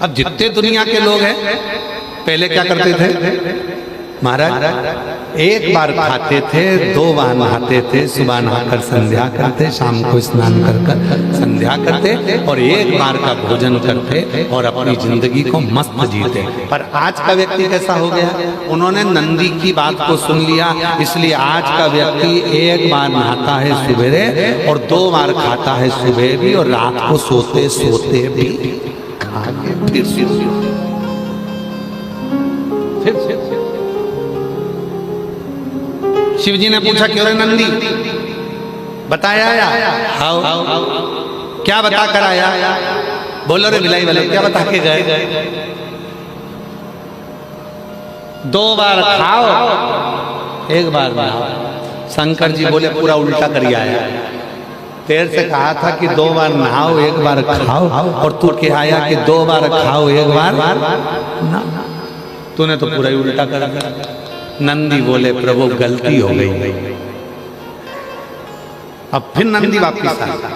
अब जितने दुनिया के लोग हैं पहले क्या करते थे महाराज, एक बार खाते थे, 2 बार नहाते थे, सुबह नहाकर संध्या करते, शाम को स्नान कर संध्या करते और एक बार का भोजन करते और अपनी जिंदगी को मस्त जीते। पर आज का व्यक्ति कैसा हो गया? उन्होंने नंदी की बात को सुन लिया, इसलिए आज का व्यक्ति एक बार नहाता है सुबेरे और 2 बार खाता है सुबह भी और रात को सोते सोते भी खा के फिर शिव जी ने पूछा क्यों रे नंदी, बताया आओ क्या बता कर आया? बोलो रे बिलाई वाले क्या बता के गए? 2 बार खाओ 1 बार नहाओ। शंकर जी बोले पूरा उल्टा करिए आया। तेरे से कहा था कि 2 बार नहाओ 1 बार खाओ और तू क्या आया कि 2 बार खाओ 1 बार ना। तूने तो पूरा ही उल्टा कर दिया। नंदी बोले प्रभु गलती हो गई। अब फिर नंदी वापिस आया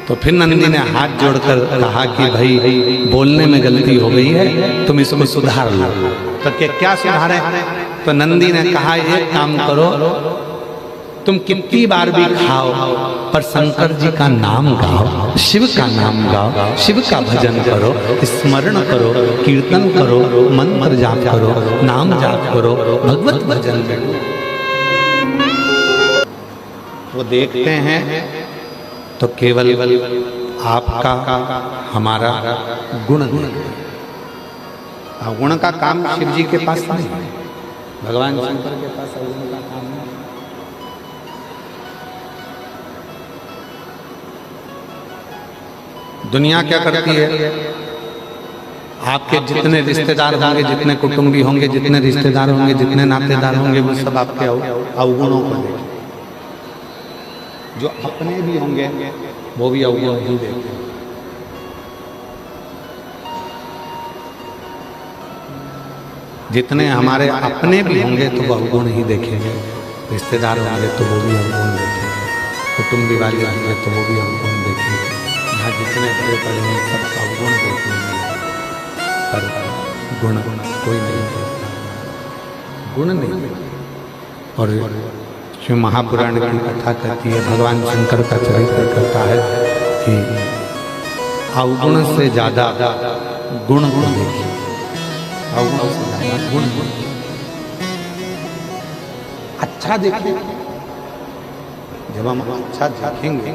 तो फिर नंदी ने हाथ जोड़कर कहा कि भाई बोलने में गलती हो गई है, तुम इसको सुधार लो। तो क्या सुधारे? तो नंदी ने कहा एक काम करो, तुम कितनी बार भी खाओ पर शंकर जी का नाम गाओ, शिव का नाम गाओ, शिव का भजन करो, स्मरण करो, कीर्तन करो, मंत्र जाप करो, नाम जाप करो, भगवत भजन करो। वो देखते हैं तो केवल आपका हमारा गुण गुण का काम शिव जी के पास नहीं है, भगवान शंकर के पास गुण का काम है। दुनिया क्या करती है? आपके जितने रिश्तेदार होंगे, जितने कुटुंबी होंगे, जितने रिश्तेदार होंगे, जितने नातेदार होंगे, वो सब आपके अवगुणों को देखें। जो अपने भी होंगे वो भी अवगुण ही देखें। जितने हमारे अपने भी होंगे तो वो अवगुण ही देखेंगे, रिश्तेदार होंगे तो वो भी अवगुण देखेंगे, कुटुंबी वाले होंगे तो वो भी अवगुण देखेंगे। यहाँ जितने बड़े बड़े हैं सब अवगुण देखने मिले, पर गुण कोई नहीं देखता, गुण नहीं। और शिव महापुराण की कथा कहती है, भगवान शंकर का चरित्र कहता है कि अवगुण से ज्यादा गुण को देखिए, अवगुण से ज्यादा गुण। अच्छा देखिए, जब हम अच्छा देखेंगे,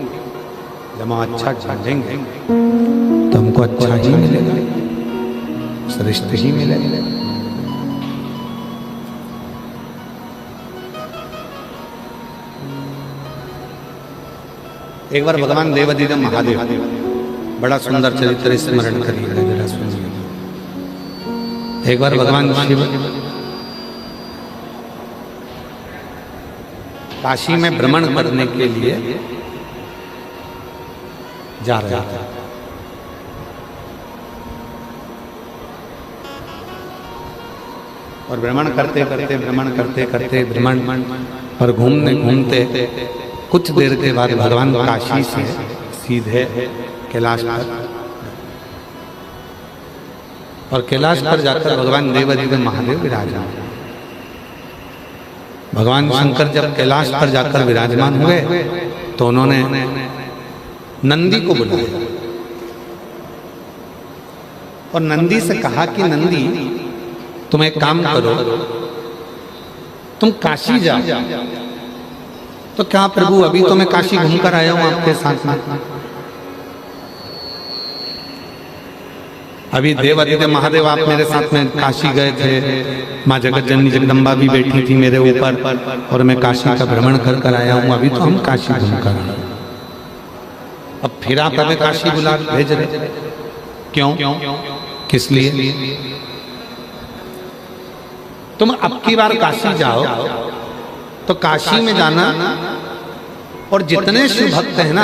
जब हम अच्छा जानेंगे तो हमको अच्छा ही मिलेगा, श्रेष्ठ ही मिलेगा। एक बार भगवान देवाधिदेव महादेव, बड़ा सुंदर चरित्र स्मरण करिएगा जरा सुनिए। एक बार भगवान शिव काशी में भ्रमण करने के लिए जा रहा था। और भ्रमण करते भ्रमण और घूमते कुछ देर के बाद भगवान काशी से सीधे कैलाश पर, और कैलाश पर जाकर भगवान देवाधिदेव महादेव विराजमान। भगवान शंकर जब कैलाश पर जाकर विराजमान हुए तो उन्होंने नंदी को बुलाया और नंदी से कहा कि नंदी तुम एक काम करो, तुम काशी जाओ। तो क्या प्रभु अभी तो मैं काशी घूमकर आया हूं आपके साथ में, अभी देवाधिदेव महादेव आप मेरे साथ में काशी गए थे, माँ जगत जननी जगदम्बा भी बैठी थी मेरे ऊपर और मैं काशी का भ्रमण कर कर आया हूं, अभी तो हम काशी घूमकर आए। अब फिर आप हमें काशी बुला भेज रहे, क्यों? किस लिए? तुम अब की बार काशी जाओ तो काशी में जाना, और जितने शिव भक्त हैं ना,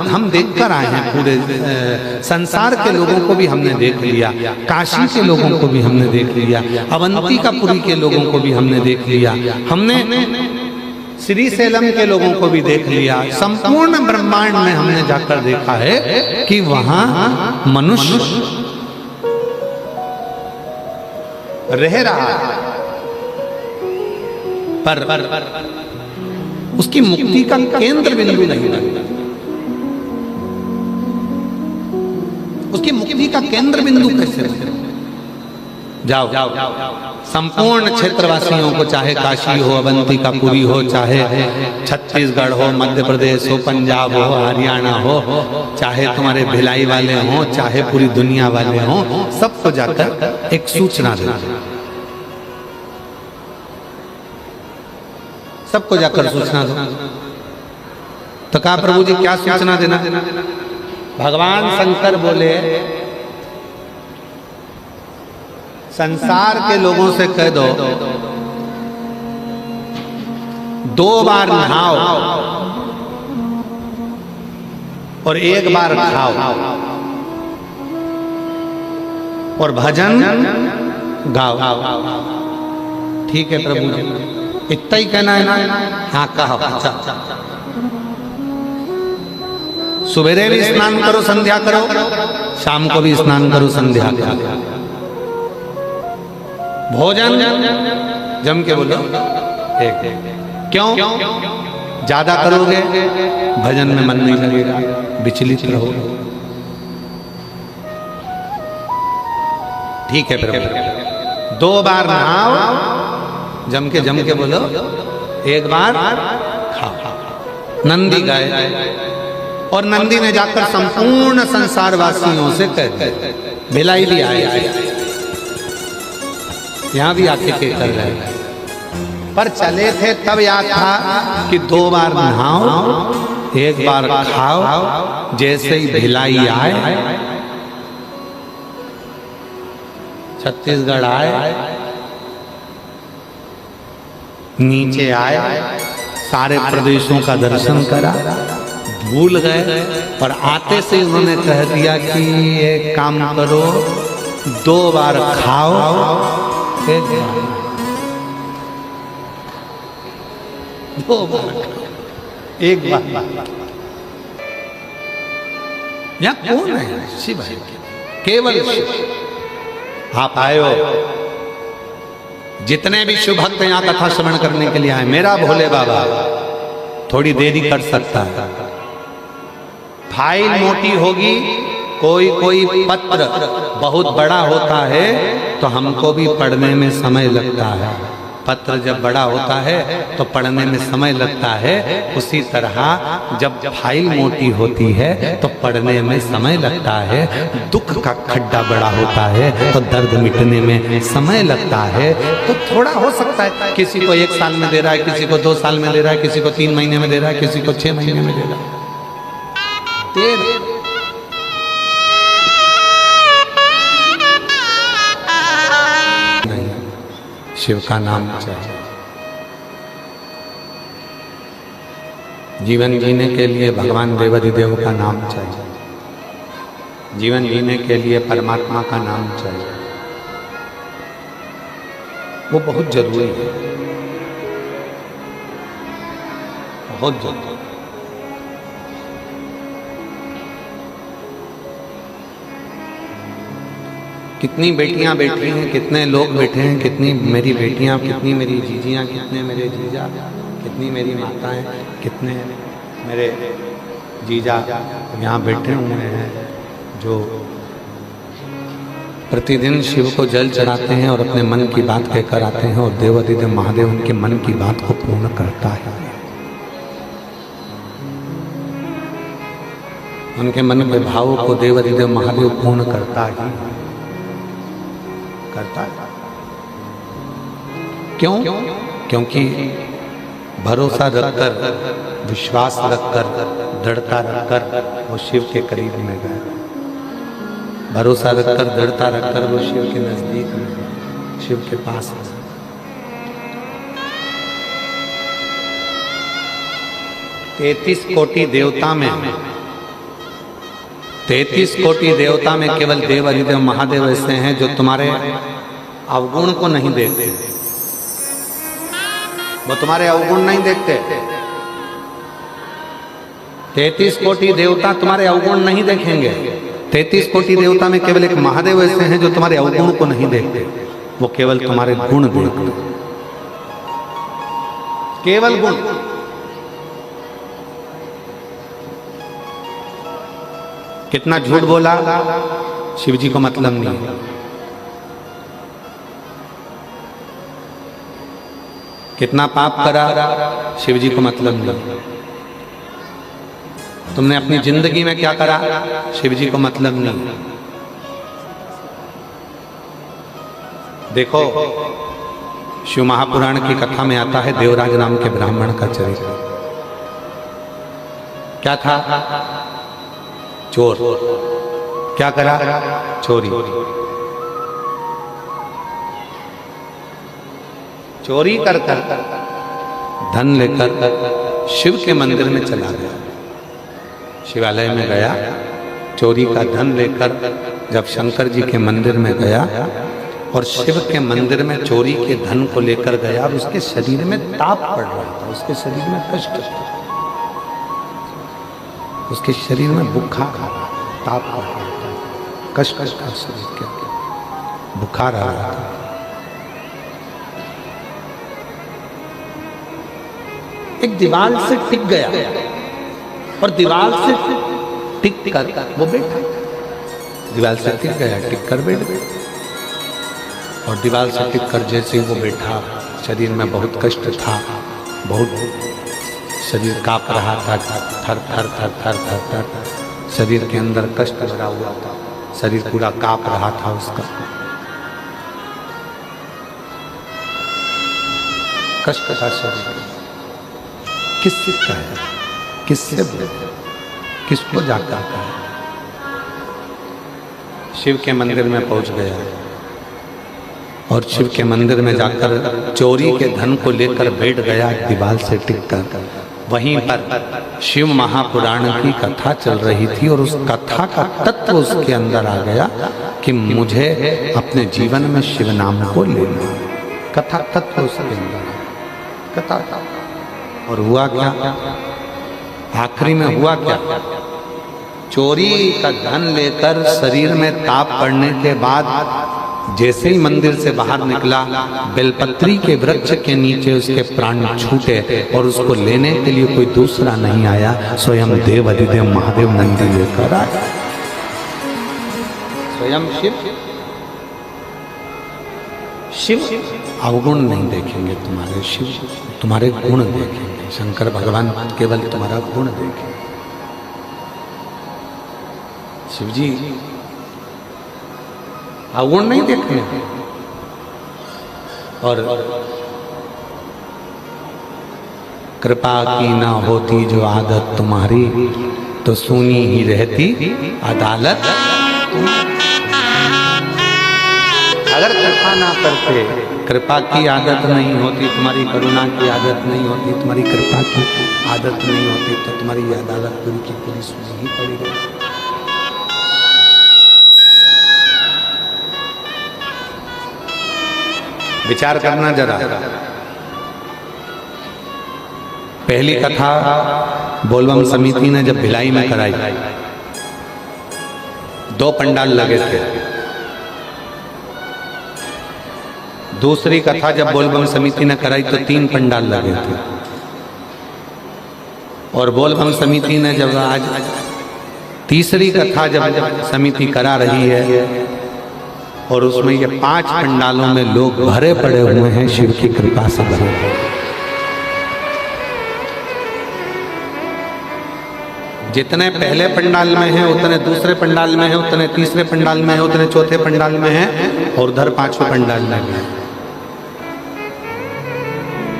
हम देख कर आए हैं, पूरे संसार के लोगों को भी हमने देख लिया, काशी के लोगों को भी हमने देख लिया, अवंतिकापुरी के लोगों को भी हमने देख लिया, हमने श्री सेलम के लोगों को भी देख लिया। संपूर्ण ब्रह्मांड में हमने जाकर देखा है कि वहां मनुष्य रह रहा है, पर उसकी मुक्ति का केंद्र बिंदु नहीं बनता। उसकी मुक्ति का केंद्र बिंदु कैसे बने? जाओ संपूर्ण क्षेत्रवासियों को, चाहे काशी हो, अवंतिकापुरी हो, चाहे छत्तीसगढ़ हो, मध्य प्रदेश हो, पंजाब हो, हरियाणा हो, चाहे तुम्हारे भिलाई वाले हो, चाहे पूरी दुनिया वाले हो, सबको जाकर एक सूचना दे, सबको जाकर सूचना दो। तो कहा प्रभु जी क्या सूचना देना? भगवान शंकर बोले संसार के लोगों से कह दो 2 बार नहाओ और 1 बार खाओ और भजन गाओ। ठीक है प्रभु जी, इतना ही कहना है ना? हाँ कहो। अच्छा, सवेरे भी स्नान करो, संध्या करो, शाम को भी स्नान करो, संध्या करो। भोजन जम के बोलो एक। क्यों? ज्यादा करोगे भजन में मन नहीं लगेगा, विचलित रहोगे। ठीक है प्रभु, 2 बार नहाओ, जम के बोलो, 1 बार खाओ। नंदी गए और नंदी ने जाकर संपूर्ण संसार वासियों से कह दिया। भिलाई भी आए, यहां भी आके के कर रहे हैं, पर चले थे तब याद था कि 2 बार नहाओ, 1 बार खाओ। जैसे ही भिलाई आए, छत्तीसगढ़ आए, नीचे आए, सारे प्रदेशों का दर्शन करा, भूल गए और आते से उन्होंने कह दिया कि एक काम करो, 2 बार खाओ, 1 बार 2 बार 1 बार। यहाँ कौन है? शिव है, केवल शिव। आप आए हो, जितने भी शिव भक्त यहाँ कथा श्रवण करने के लिए आए, मेरा भोले बाबा थोड़ी देरी कर सकता है। फाइल मोटी होगी, कोई पत्र बहुत बड़ा होता है तो हमको भी पढ़ने में समय लगता है। पत्र जब बड़ा होता है तो पढ़ने में समय लगता है। उसी तरह जब फाइल मोटी होती है तो पढ़ने में समय लगता है। दुख का खड्डा बड़ा होता है तो दर्द मिटने में समय लगता है। तो थोड़ा हो सकता है, किसी को 1 साल में दे रहा है, किसी को 2 साल में दे रहा है, किसी को 3 महीने में दे रहा है, किसी को 6 महीने में दे रहा है। शिव का नाम चाहिए। जीवन जीने के लिए भगवान देवाधिदेव का नाम चाहिए। जीवन जीने के लिए परमात्मा का नाम चाहिए। वो बहुत जरूरी है, बहुत जरूरी। कितनी बेटियां बैठी हैं, कितने लोग बैठे हैं, कितनी मेरी बेटियां, कितनी मेरी जीजियां, कितने मेरे जीजा, कितनी मेरी माताएं, कितने मेरे जीजा यहाँ बैठे हुए हैं जो प्रतिदिन शिव को जल चढ़ाते हैं और अपने मन की बात कहकर आते हैं, और देवाधिदेव महादेव उनके मन की बात को पूर्ण करता है। उनके मन के भावों को देवाधिदेव महादेव पूर्ण करता है। क्यों? क्योंकि भरोसा रखकर, विश्वास रखकर, दृढ़ता रखकर वो शिव के करीब में गए। भरोसा रखकर, दृढ़ता रखकर वो शिव के नजदीक में गए, शिव के पास में। 33 कोटि देवता में 33 कोटि देवता में केवल देवाधिदेव महादेव ऐसे हैं जो तुम्हारे अवगुण को नहीं देखते। वो तुम्हारे अवगुण नहीं देखते। 33 कोटि देवता तुम्हारे अवगुण नहीं देखेंगे। 33 कोटि देवता में केवल एक महादेव ऐसे हैं जो तुम्हारे अवगुण को नहीं देखते। वो केवल तुम्हारे गुण देखते, केवल गुण। कितना झूठ बोला शिव जी को मतलब नहीं है, कितना पाप करा शिव जी को मतलब नहीं, तुमने अपनी जिंदगी में क्या करा शिव जी को मतलब नहीं। देखो शिव महापुराण की कथा में आता है देवराज नाम के ब्राह्मण का चरित्र। क्या था? चोर। क्या करा? चोरी। चोरी कर धन लेकर शिव के मंदिर में चला गया, शिवालय में गया, चोरी का धन लेकर जब शंकर जी के मंदिर में गया और शिव के मंदिर में चोरी के धन को लेकर गया और उसके शरीर में ताप पड़ रहा था, उसके शरीर में कष्ट था, उसके शरीर में बुखार आ रहा था, ताप पड़ रहा था, कष्ट था शरीर के, बुखार आ रहा था। एक दीवार से टिक गया और दीवार से टिक कर वो बैठा, दीवार से टिक गया, टिक कर बैठ गया और दीवार से टिक कर जैसे वो बैठा, शरीर में बहुत कष्ट था, बहुत शरीर कांप रहा था, थर थर थर थर थर थर शरीर के अंदर कष्ट भरा हुआ था, शरीर पूरा कांप रहा था उसका, कष्ट था शरीर। किससे कहे, किससे बोले, किसको जाकर कहे? शिव के मंदिर में पहुंच गया और शिव के मंदिर में जाकर चोरी के धन को लेकर बैठ गया दीवार से टिककर। वहीं पर शिव महापुराण की कथा चल रही थी और उस कथा का तत्व उसके अंदर आ गया कि मुझे अपने जीवन में शिव नाम को लेना। कथा तत्व उसके अंदर, कथा। और हुआ क्या? आखिरी में हुआ क्या? चोरी का धन लेकर शरीर में ताप पड़ने के बाद जैसे ही मंदिर से बाहर निकला, बेलपत्री के वृक्ष के नीचे उसके प्राण छूटे और उसको लेने के लिए कोई दूसरा नहीं आया, स्वयं देव अधिदेव महादेव नंदी लेकर आया, स्वयं शिव। शिव अवगुण नहीं देखेंगे तुम्हारे, शिव तुम्हारे गुण देखेंगे। शंकर भगवान केवल तुम्हारा गुण देखेंगे। शिव जी अवगुण नहीं देखने। और कृपा की ना होती जो आदत तुम्हारी, तो सुनी ही रहती अदालत। अगर कृपा ना करते, कृपा की आदत नहीं होती, तुम्हारी करुणा की आदत नहीं होती, तुम्हारी कृपा की आदत नहीं होती, तो तुम्हारी ये अदालत पूरी की पूरी सुनी ही पड़ेगी। विचार करना जरा। पहली कथा बोलबम समिति ने जब भिलाई में कराई, 2 पंडाल लगे थे। दूसरी कथा जब बोलबम समिति ने कराई तो 3 पंडाल लगे थे। और बोलबम समिति ने जब आज तीसरी कथा जब समिति करा रही है और उसमें ये 5 पंडालों में लोग भरे पड़े हुए हैं, शिव की कृपा से भरे हुए। जितने पहले पंडाल में हैं उतने दूसरे पंडाल में हैं, उतने तीसरे पंडाल में हैं, उतने चौथे पंडाल में हैं और उधर 5वें पंडाल में हैं।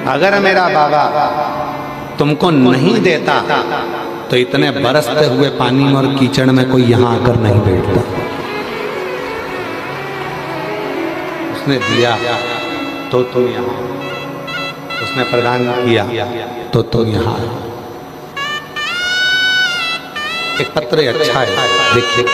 अगर मेरा बाबा तुमको नहीं देता तो इतने बरसते हुए पानी में और कीचड़ में कोई यहां आकर नहीं बैठता। उसने दिया तो तुम यहाँ, उसने प्रदान किया तो तुम यहाँ। एक पत्र अच्छा है, देखिए।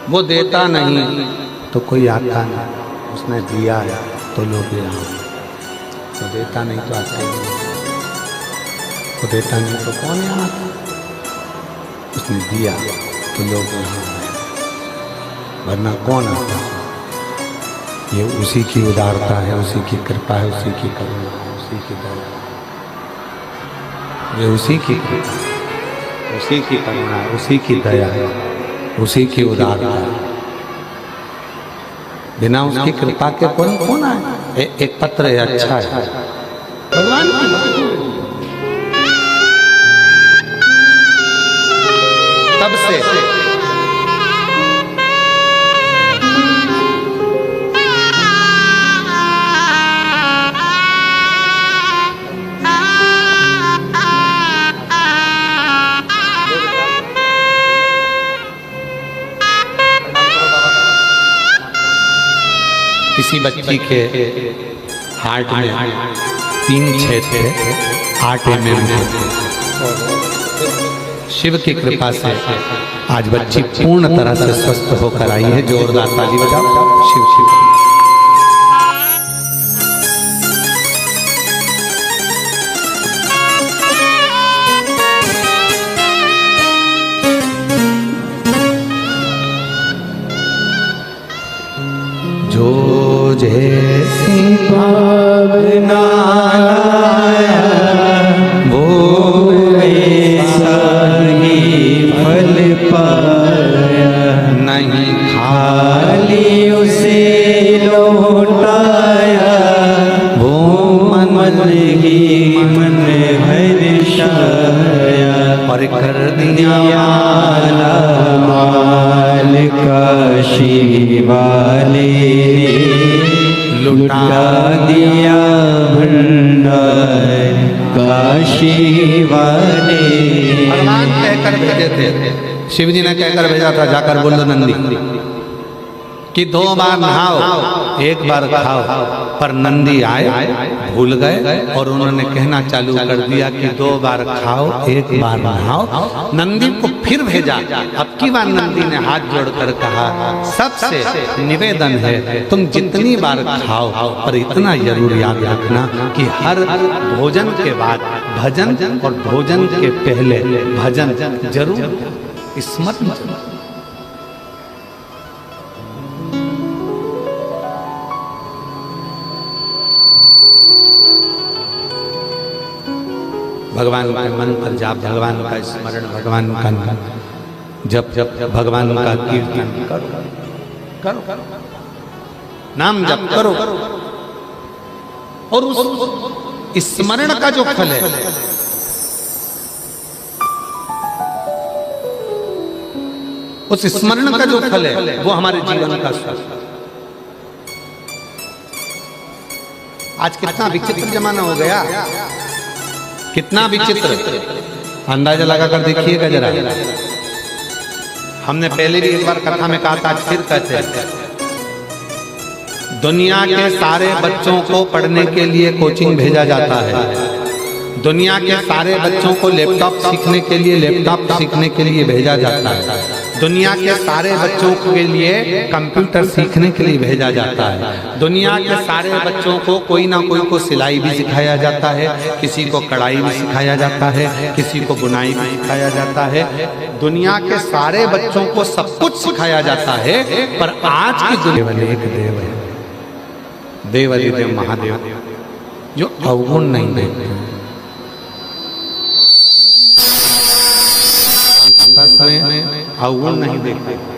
वो देता नहीं तो कोई आता नहीं, उसने दिया है तो लोग यहाँ, तो देता नहीं तो आते नहीं, वो देता नहीं तो कौन यहाँ आता, उसने दिया तो लोग यहाँ आए, वरना कौन आता। ये उसी की उदारता है, उसी की कृपा है, उसी की करुणा है, उसी की दया, ये उसी की कृपा, उसी की करुणा, उसी की दया है, उसी की उदारता है। बिना उसकी कृपा के कौन आए। एक पत्र है, अच्छा है, भगवान की बात तब से किसी बच्ची के हार्ट में 3 छेद थे, 8 mm शिव की कृपा से आज बच्ची पूर्ण तरह से स्वस्थ होकर आई है। जोरदार ताली बजाओ। शिव शिव जो जैसी भावना वो ऐसा ही फल पाया, नहीं खाली उसे लौटाया, वो मन ही मन हर्षाया, और कर दिया माल काशी वाले, लुटा दिया भंडार काशी वाले। भगवान कहकर भेजे थे, शिव जी ने कहकर भेजा था, जाकर बोलो नंदी कि 2 बार नहाओ 1 बार खाओ, पर नंदी आए भूल गए और उन्होंने कहना चालू कर दिया कि 2 बार खाओ 1 बार नहाओ। नंदी को फिर भेजा, अब की बार नंदी ने हाथ जोड़कर कहा, सबसे निवेदन है तुम जितनी बार खाओ, पर इतना जरूर याद रखना कि हर भोजन के बाद भजन और भोजन के पहले भजन जरूर स्मरण। भगवान का मंत्र जाप, भगवान का स्मरण, भगवान का जप भगवान का कीर्तन करो, नाम जप करो, और उस स्मरण का जो फल है, उस स्मरण का जो फल है वो हमारे जीवन का सुख। आज कितना विचित्र जमाना हो गया, कितना विचित्र, अंदाजा लगाकर देखिएगा जरा। हमने पहले भी एक बार कथा में कहा था, आज फिर कहते हैं, दुनिया के सारे बच्चों को पढ़ने के लिए कोचिंग भेजा जाता है, दुनिया के सारे बच्चों को लैपटॉप सीखने के लिए भेजा जाता है, दुनिया के सारे बच्चों के लिए कंप्यूटर सीखने के लिए भेजा जाता है, दुनिया के सारे बच्चों को कोई ना कोई को सिलाई भी सिखाया जाता है, किसी को कढ़ाई भी सिखाया जाता है, किसी को बुनाई भी सिखाया जाता है। दुनिया के सारे बच्चों को सब कुछ सिखाया जाता है, पर आज की दुनिया में एक देव है, देवाधिदेव महादेव, जो अवगुण नहीं देखते, अवगुण नहीं देखते।